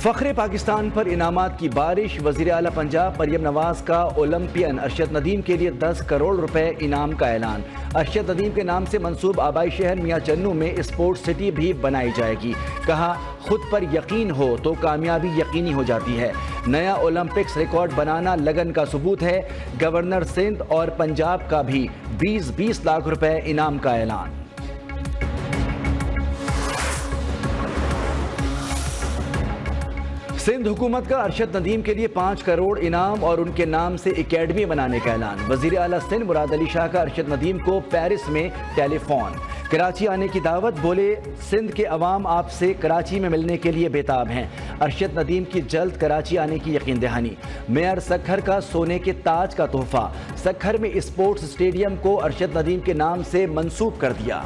فخر پاکستان پر انعامات کی بارش۔ وزیر اعلیٰ پنجاب مریم نواز کا اولمپئن ارشد ندیم کے لیے 10 کروڑ روپے انعام کا اعلان۔ ارشد ندیم کے نام سے منسوب آبائی شہر میاں چنو میں اسپورٹس سٹی بھی بنائی جائے گی۔ کہا خود پر یقین ہو تو کامیابی یقینی ہو جاتی ہے۔ نیا اولمپکس ریکارڈ بنانا لگن کا ثبوت ہے۔ گورنر سندھ اور پنجاب کا بھی 20-20 لاکھ روپے انعام کا اعلان۔ سندھ حکومت کا ارشد ندیم کے لیے 5 کروڑ انعام اور ان کے نام سے اکیڈمی بنانے کا اعلان۔ وزیر اعلیٰ سندھ مراد علی شاہ کا ارشد ندیم کو پیرس میں ٹیلی فون۔ کراچی آنے کی دعوت، بولے سندھ کے عوام آپ سے کراچی میں ملنے کے لیے بےتاب ہیں۔ ارشد ندیم کی جلد کراچی آنے کی یقین دہانی۔ میئر سکھر کا سونے کے تاج کا تحفہ۔ سکھر میں اسپورٹس اسٹیڈیم کو ارشد ندیم کے نام سے منسوب کر دیا۔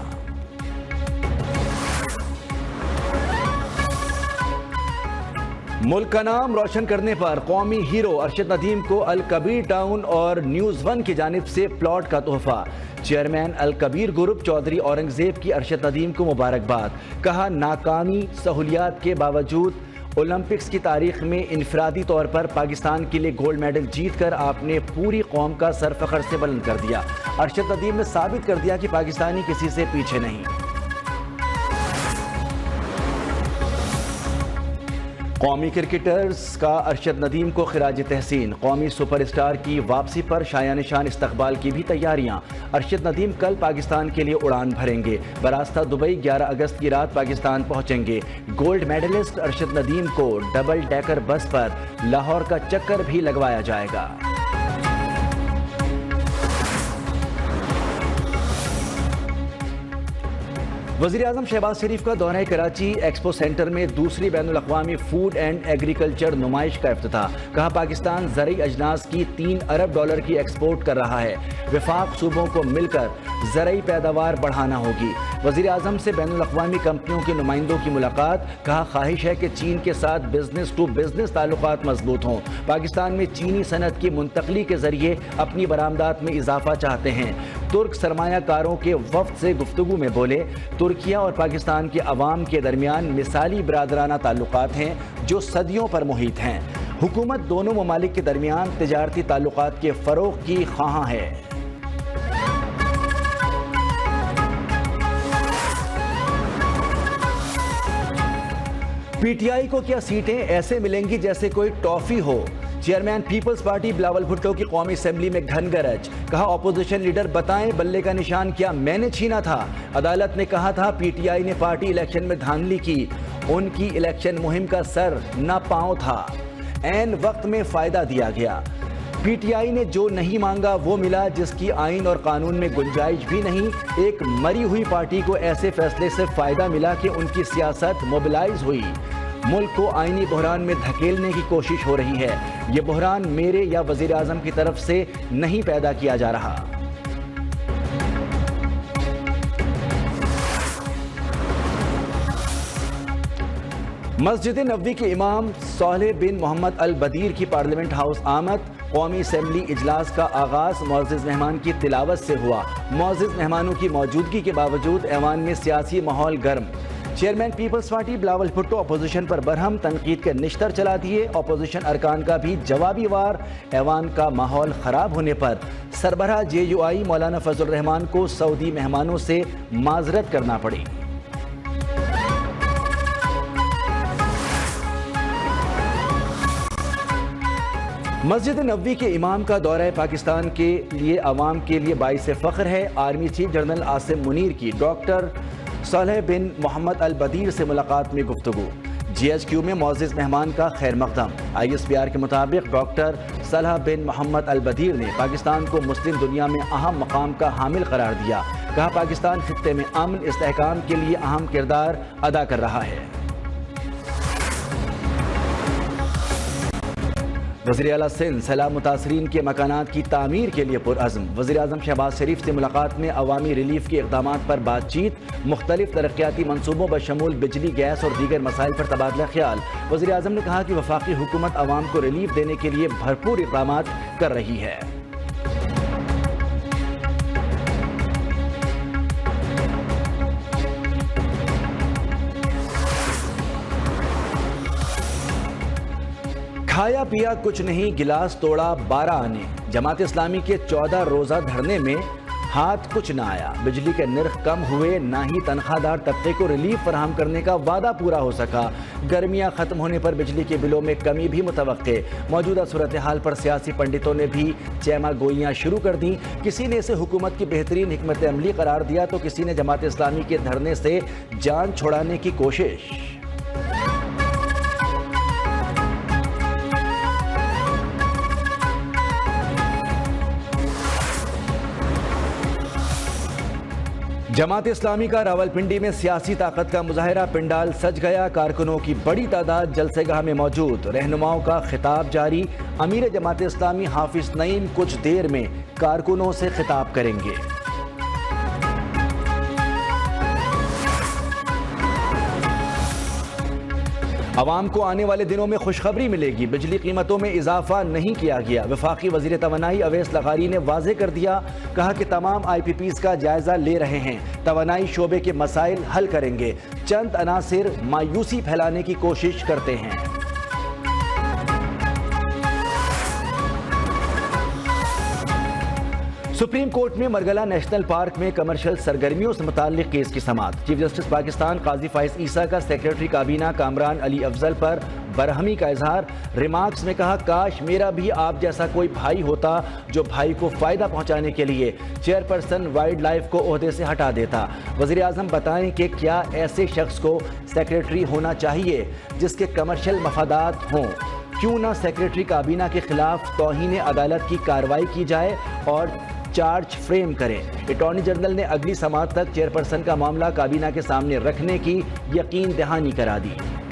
ملک کا نام روشن کرنے پر قومی ہیرو ارشد ندیم کو الکبیر ٹاؤن اور نیوز 1 کی جانب سے پلاٹ کا تحفہ۔ چیئرمین الکبیر گروپ چودھری اورنگزیب کی ارشد ندیم کو مبارکباد۔ کہا ناکامی سہولیات کے باوجود اولمپکس کی تاریخ میں انفرادی طور پر پاکستان کے لیے گولڈ میڈل جیت کر آپ نے پوری قوم کا سر فخر سے بلند کر دیا۔ ارشد ندیم نے ثابت کر دیا کہ پاکستانی کسی سے پیچھے نہیں۔ قومی کرکٹرز کا ارشد ندیم کو خراج تحسین۔ قومی سپر اسٹار کی واپسی پر شایان شان استقبال کی بھی تیاریاں۔ ارشد ندیم کل پاکستان کے لیے اڑان بھریں گے۔ براستہ دبئی 11 اگست کی رات پاکستان پہنچیں گے۔ گولڈ میڈلسٹ ارشد ندیم کو ڈبل ڈیکر بس پر لاہور کا چکر بھی لگوایا جائے گا۔ وزیر اعظم شہباز شریف کا دورہ کراچی ایکسپو سینٹر میں دوسری بین الاقوامی فوڈ اینڈ ایگریکلچر نمائش کا افتتاح۔ کہا پاکستان زرعی اجناس کی $3 ارب کی ایکسپورٹ کر رہا ہے۔ وفاق صوبوں کو مل کر زرعی پیداوار بڑھانا ہوگی۔ وزیر اعظم سے بین الاقوامی کمپنیوں کے نمائندوں کی ملاقات۔ کہا خواہش ہے کہ چین کے ساتھ بزنس ٹو بزنس تعلقات مضبوط ہوں۔ پاکستان میں چینی صنعت کی منتقلی کے ذریعے اپنی برآمدات میں اضافہ چاہتے ہیں۔ ترک سرمایہ کاروں کے وفد سے گفتگو میں بولے ترکیہ اور پاکستان کے عوام کے درمیان مثالی برادرانہ تعلقات ہیں جو صدیوں پر محیط ہیں۔ حکومت دونوں ممالک کے درمیان تجارتی تعلقات کے فروغ کی خواہاں ہے۔ پی ٹی آئی کو کیا سیٹیں ایسے ملیں گی جیسے کوئی ٹافی ہو؟ Chairman People's Party Bilawal Bhutto کی قومی اسمبلی میں گھن گرج۔ کہا اپوزیشن لیڈر بتائیں بلے کا نشان کیا میں نے چھینا تھا؟ عدالت نے کہا تھا پی ٹی آئی نے پارٹی الیکشن میں دھاندلی کی، ان کی الیکشن مہم کا سر نہ پاؤں تھا، عین وقت میں فائدہ دیا گیا۔ پی ٹی آئی نے جو نہیں مانگا وہ ملا، جس کی آئین اور قانون میں گنجائش بھی نہیں۔ ایک مری ہوئی پارٹی کو ایسے فیصلے سے فائدہ ملا کہ ان کی سیاست موبلائز ہوئی۔ ملک کو آئینی بحران میں دھکیلنے کی کوشش ہو رہی ہے۔ یہ بحران میرے یا وزیر اعظم کی طرف سے نہیں پیدا کیا جا رہا۔ مسجد نبوی کے امام صالح بن محمد البدیر کی پارلیمنٹ ہاؤس آمد۔ قومی اسمبلی اجلاس کا آغاز معزز مہمان کی تلاوت سے ہوا۔ معزز مہمانوں کی موجودگی کے باوجود ایوان میں سیاسی ماحول گرم۔ Chairman People's Party Bilawal Bhutto opposition پر برہم، تنقید کے نشتر چلا دیے۔ اپوزیشن ارکان کا بھی جوابی وار۔ ایوان کا ماحول خراب ہونے پر سربراہ جے یو آئی مولانا فضل الرحمان کو سعودی مہمانوں سے معذرت کرنا پڑی۔ مسجد نبوی کے امام کا دورہ پاکستان کے لیے عوام کے لیے باعث فخر ہے۔ Army chief general Asim Munir کی ڈاکٹر صالح بن محمد البدیر سے ملاقات میں گفتگو۔ جی ایچ کیو میں معزز مہمان کا خیر مقدم۔ آئی ایس پی آر کے مطابق ڈاکٹر صالح بن محمد البدیر نے پاکستان کو مسلم دنیا میں اہم مقام کا حامل قرار دیا۔ کہا پاکستان خطے میں امن استحکام کے لیے اہم کردار ادا کر رہا ہے۔ وزیر اعلیٰ سندھ سیلاب متاثرین کے مکانات کی تعمیر کے لیے پرعزم۔ وزیر اعظم شہباز شریف سے ملاقات میں عوامی ریلیف کے اقدامات پر بات چیت۔ مختلف ترقیاتی منصوبوں بشمول بجلی، گیس اور دیگر مسائل پر تبادلہ خیال۔ وزیر اعظم نے کہا کہ وفاقی حکومت عوام کو ریلیف دینے کے لیے بھرپور اقدامات کر رہی ہے۔ کھایا پیا کچھ نہیں، گلاس توڑا 12 آنے۔ جماعت اسلامی کے 14 روزہ دھرنے میں ہاتھ کچھ نہ آیا۔ بجلی کے نرخ کم ہوئے، نہ ہی تنخواہ دار طبقے کو ریلیف فراہم کرنے کا وعدہ پورا ہو سکا۔ گرمیاں ختم ہونے پر بجلی کے بلوں میں کمی بھی متوقع۔ موجودہ صورتحال پر سیاسی پنڈتوں نے بھی چیمہ گوئیاں شروع کر دیں۔ کسی نے اسے حکومت کی بہترین حکمت عملی قرار دیا تو کسی نے جماعت اسلامی کے دھرنے سے جان چھڑانے کی کوشش۔ جماعت اسلامی کا راولپنڈی میں سیاسی طاقت کا مظاہرہ، پنڈال سج گیا، کارکنوں کی بڑی تعداد جلسہ گاہ میں موجود۔ رہنماؤں کا خطاب جاری، امیر جماعت اسلامی حافظ نعیم کچھ دیر میں کارکنوں سے خطاب کریں گے۔ عوام کو آنے والے دنوں میں خوشخبری ملے گی، بجلی قیمتوں میں اضافہ نہیں کیا گیا۔ وفاقی وزیر توانائی اویس لغاری نے واضح کر دیا، کہا کہ تمام آئی پی پیز کا جائزہ لے رہے ہیں، توانائی شعبے کے مسائل حل کریں گے۔ چند عناصر مایوسی پھیلانے کی کوشش کرتے ہیں۔ سپریم کورٹ میں مرگلہ نیشنل پارک میں کمرشل سرگرمیوں سے متعلق کیس کی سماعت۔ چیف جسٹس پاکستان قاضی فائز عیسیٰ کا سیکریٹری کابینہ کامران علی افضل پر برہمی کا اظہار۔ ریمارکس میں کہا، کاش میرا بھی آپ جیسا کوئی بھائی ہوتا جو بھائی کو فائدہ پہنچانے کے لیے چیئرپرسن وائلڈ لائف کو عہدے سے ہٹا دیتا۔ وزیر اعظم بتائیں کہ کیا ایسے شخص کو سیکریٹری ہونا چاہیے جس کے کمرشل مفادات ہوں؟ کیوں نہ سیکریٹری کابینہ کے خلاف توہین عدالت کی کارروائی کی جائے اور چارج فریم کریں۔ اٹارنی جنرل نے اگلی سماعت تک چیئرپرسن کا معاملہ کابینہ کے سامنے رکھنے کی یقین دہانی کرا دی۔